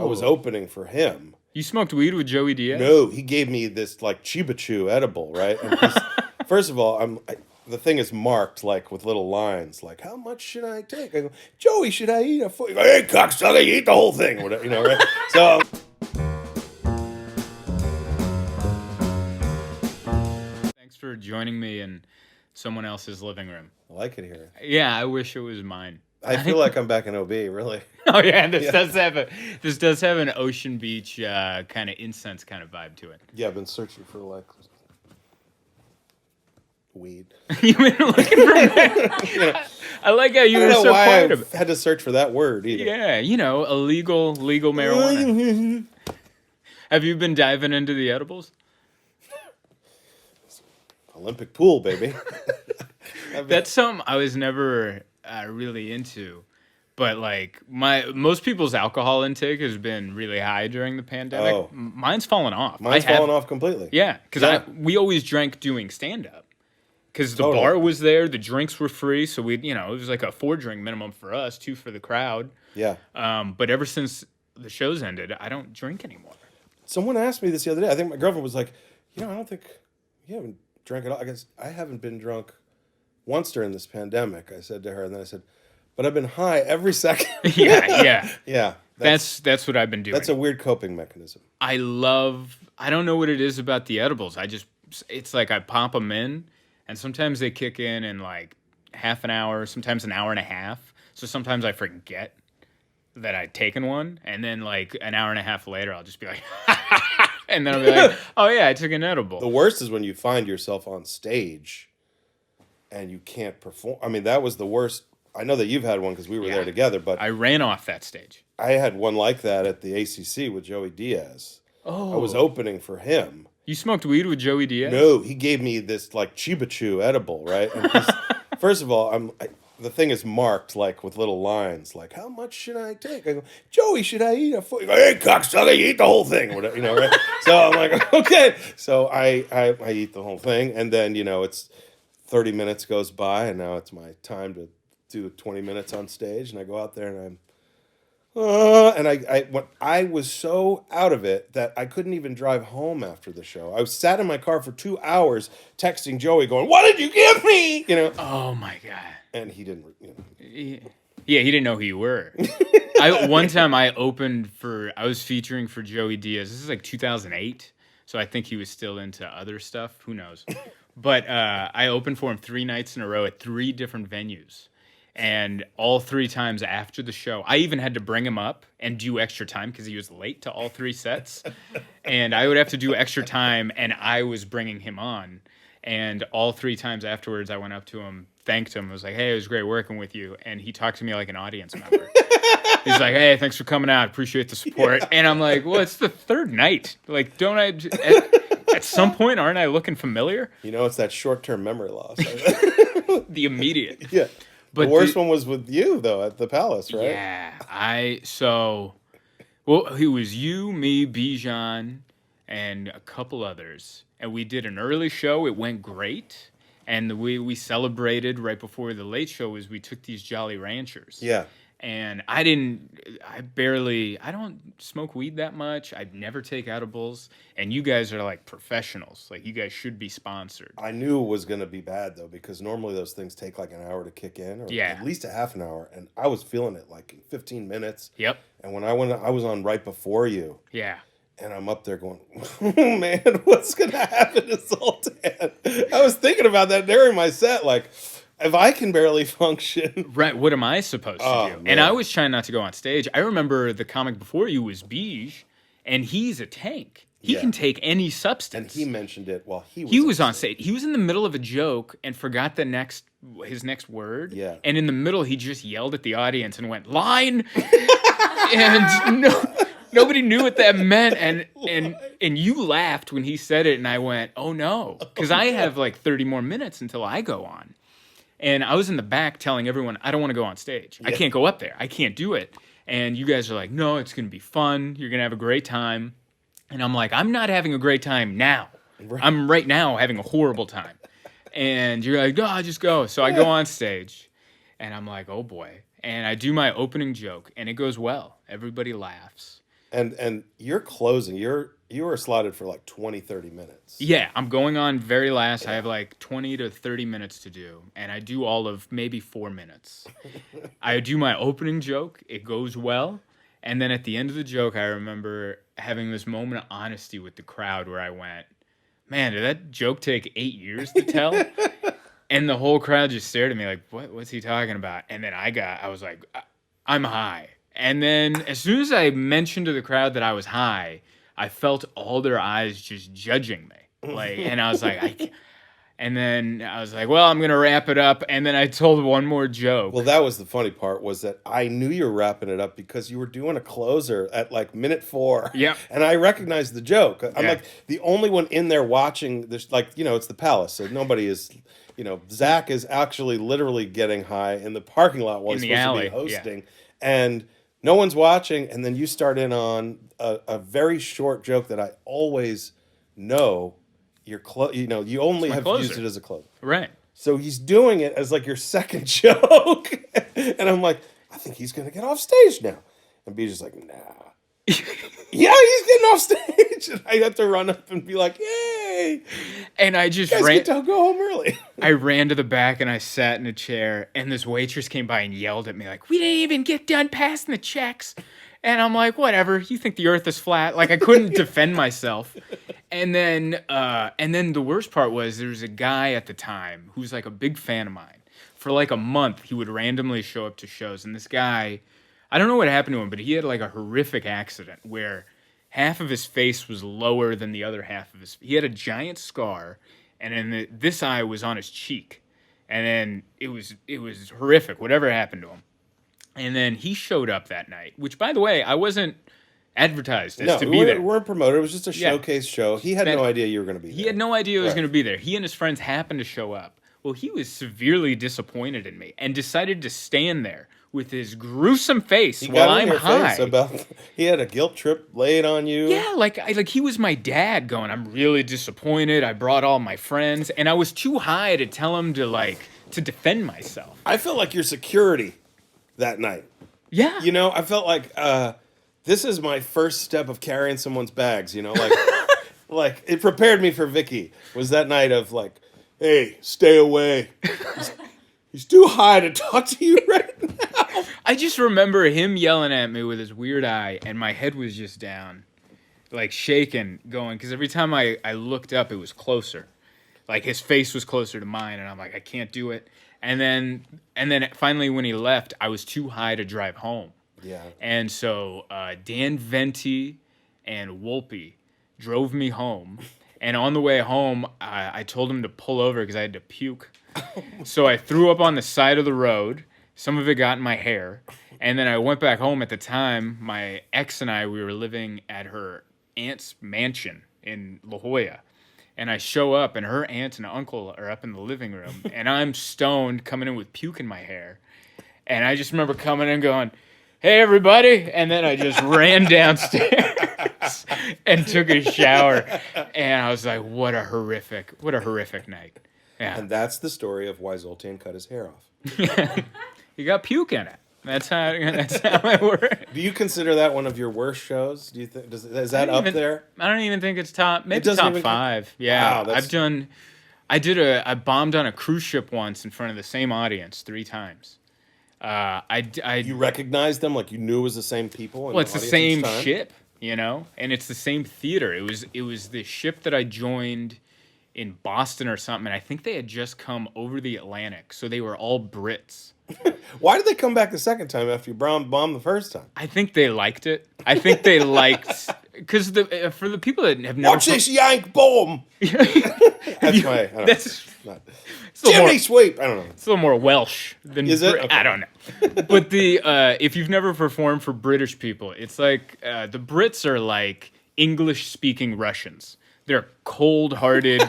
I was opening for him. You smoked weed with Joey Diaz? No, he gave me this like Chiba Chew edible, right? And first of all, the thing is marked like with little lines, like how much should I take? I go, Joey, should I eat a foot? Go, hey, cocksucker, you eat the whole thing, whatever, you know, right? So. Thanks for joining me in someone else's living room. I like it here. Yeah, I wish it was mine. I feel like I'm back in OB, really. Oh yeah, this does have an Ocean Beach kind of incense kind of vibe to it. Yeah, I've been searching for like weed. You've been looking for I like how you were so quiet about it. I had to search for that word either. Yeah, legal marijuana. Have you been diving into the edibles? Olympic pool, baby. That's something I was never really into, but like most people's alcohol intake has been really high during the pandemic. Oh. Mine's fallen off. Mine's fallen off completely. Yeah, because we always drank doing stand up because the bar was there, the drinks were free, so it was like a 4-drink minimum for us, 2 for the crowd. Yeah. But ever since the shows ended, I don't drink anymore. Someone asked me this the other day. I think my girlfriend was like, I don't think you haven't drank at all. I guess I haven't been drunk once during this pandemic, I said to her, and then I said, but I've been high every second. Yeah. Yeah. That's what I've been doing. That's a weird coping mechanism. I don't know what it is about the edibles. It's like I pop them in, and sometimes they kick in like half an hour, sometimes an hour and a half. So sometimes I forget that I'd taken one, and then like an hour and a half later, I'll just be like, and then I'll be like, oh yeah, I took an edible. The worst is when you find yourself on stage and you can't perform. I mean, that was the worst. I know that you've had one because we were there together, but I ran off that stage. I had one like that at the ACC with Joey Diaz. Oh. I was opening for him. You smoked weed with Joey Diaz? No, he gave me this like Chiba Chew edible, right? And first of all, the thing is marked like with little lines, like how much should I take? I go, Joey, should I eat a foot? Go, hey, cocksucker, you eat the whole thing, whatever, right? So I'm like, okay. So I eat the whole thing, and then it's 30 minutes goes by, and now it's my time to do 20 minutes on stage, and I go out there and I was so out of it that I couldn't even drive home after the show. I sat in my car for 2 hours texting Joey going, what did you give me? Oh my God. And he didn't, Yeah, he didn't know who you were. One time I was featuring for Joey Diaz. This is like 2008. So I think he was still into other stuff. Who knows? But I opened for him 3 nights in a row at 3 different venues. And all 3 times after the show, I even had to bring him up and do extra time because he was late to all 3 sets. And I would have to do extra time, and I was bringing him on. And all 3 times afterwards, I went up to him, thanked him, was like, hey, it was great working with you. And he talked to me like an audience member. He's like, hey, thanks for coming out. Appreciate the support. Yeah. And I'm like, well, it's the 3rd night. Like, don't I... At some point, aren't I looking familiar? It's that short-term memory loss. The immediate. Yeah. But the worst one was with you, though, at the Palace, right? Yeah. It was you, me, Bijan, and a couple others. And we did an early show. It went great. And the way we celebrated right before the late show was we took these Jolly Ranchers. Yeah. And I don't smoke weed that much. I'd never take edibles. And you guys are like professionals. Like, you guys should be sponsored. I knew it was going to be bad, though, because normally those things take like an hour to kick in, or at least a half an hour. And I was feeling it like in 15 minutes. Yep. And when I was on right before you. Yeah. And I'm up there going, oh, man, what's going to happen to Zoltan? I was thinking about that during my set, like, if I can barely function. Right, what am I supposed to do? Man. And I was trying not to go on stage. I remember the comic before you was Bij, and he's a tank. He can take any substance. And he mentioned it while he was on stage. He was in the middle of a joke and forgot his next word. Yeah. And in the middle, he just yelled at the audience and went, line! And nobody knew what that meant. And you laughed when he said it, and I went, oh no. Because I have like 30 more minutes until I go on. And I was in the back telling everyone, I don't want to go on stage. Yeah. I can't go up there. I can't do it. And you guys are like, no, it's going to be fun. You're going to have a great time. And I'm like, I'm not having a great time now. Right. I'm right now having a horrible time. And you're like, no, just go. So I go on stage, and I'm like, oh boy. And I do my opening joke, and it goes well. Everybody laughs. And you're closing. You were slotted for like 20, 30 minutes. Yeah, I'm going on very last. I have like 20 to 30 minutes to do, and I do all of maybe 4 minutes. I do my opening joke. It goes well. And then at the end of the joke, I remember having this moment of honesty with the crowd where I went, man, did that joke take 8 years to tell? And the whole crowd just stared at me like, what's he talking about? And then I was like, I'm high. And then as soon as I mentioned to the crowd that I was high, I felt all their eyes just judging me. Like, and I was like, and then I was like, well, I'm going to wrap it up. And then I told one more joke. Well, that was the funny part, was that I knew you were wrapping it up because you were doing a closer at like minute 4. Yeah. And I recognized the joke. I'm Yeah. like the only one in there watching this, like, it's the Palace. So nobody is, Zach is actually literally getting high in the parking lot while In he's the supposed alley, to be hosting. And no one's watching. And then you start in on a very short joke that I always know you only have closer. used it as a closer. Right. So he's doing it as like your second joke. And I'm like, I think he's going to get off stage now. And B's just like, nah. Yeah, he's getting off stage. And I have to run up and be like, yay. And I just You guys get to go home early. I ran to the back and I sat in a chair, and this waitress came by and yelled at me like, we didn't even get done passing the checks. And I'm like, whatever, you think the earth is flat? Like, I couldn't defend myself. And then the worst part was there was a guy at the time who was like a big fan of mine. For like a month, he would randomly show up to shows. And this guy, I don't know what happened to him, but he had like a horrific accident where half of his face was lower than the other half of his. He had a giant scar, and then this eye was on his cheek. And then it was horrific, whatever happened to him. And then he showed up that night, which, by the way, I wasn't advertised as to be there. We weren't promoted. It was just a showcase show. He had no idea you were going to be there. He had no idea I was going to be there. He and his friends happened to show up. Well, he was severely disappointed in me and decided to stand there with his gruesome face while I'm high. He had a guilt trip laid on you. Yeah, like he was my dad going, I'm really disappointed. I brought all my friends, and I was too high to tell him to defend myself. I felt like your security that night. Yeah. I felt like this is my first step of carrying someone's bags, like it prepared me for Vicky. Was that night of like, hey, stay away. He's too high to talk to you right now. I just remember him yelling at me with his weird eye, and my head was just down, like shaking, going, because every time I looked up, it was closer. Like his face was closer to mine, and I'm like, I can't do it. And then finally when he left, I was too high to drive home. Yeah. And so Dan Venti and Wolpe drove me home. And on the way home, I told him to pull over because I had to puke. So I threw up on the side of the road. Some of it got in my hair. And then I went back home. At the time, my ex and I, we were living at her aunt's mansion in La Jolla. And I show up, and her aunt and uncle are up in the living room. And I'm stoned, coming in with puke in my hair. And I just remember coming in going, hey, everybody. And then I just ran downstairs and took a shower. And I was like, what a horrific night. Yeah. And that's the story of why Zoltan cut his hair off. You got puke in it. That's how it works. Do you consider that one of your worst shows? Do you think is that up there? I don't even think it's top. Maybe It top even 5. Yeah, wow, I bombed on a cruise ship once in front of the same audience 3 times. You recognized them, like you knew it was the same people. Well, it's the same ship, and it's the same theater. It was the ship that I joined in Boston or something, and I think they had just come over the Atlantic, so they were all Brits. Why did they come back the second time after you bombed the first time? I think they liked it. I think they liked because for the people that have never watch this yank bomb. That's Jimmy Sweep. I don't know. It's a little more Welsh than is it? Okay. I don't know. But if you've never performed for British people, it's like the Brits are like English-speaking Russians. They're cold-hearted.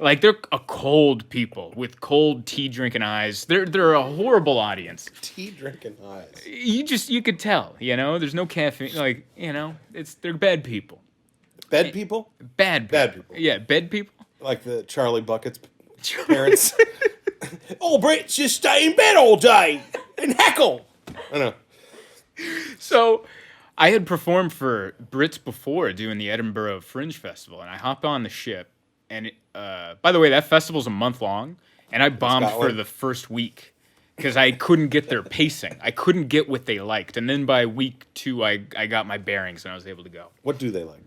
Like, they're a cold people with cold tea-drinking eyes. They're a horrible audience. Tea-drinking eyes. You could tell, There's no caffeine. Like, they're bad people. Bed people? Bad people. Yeah, bed people. Like the Charlie Bucket's parents. All Brits just stay in bed all day and heckle. I know. So I had performed for Brits before doing the Edinburgh Fringe Festival, and I hopped on the ship. And by the way, that festival's a month long, and I bombed for the first week because I couldn't get their pacing. I couldn't get what they liked. And then by week 2, I got my bearings and I was able to go. What do they like?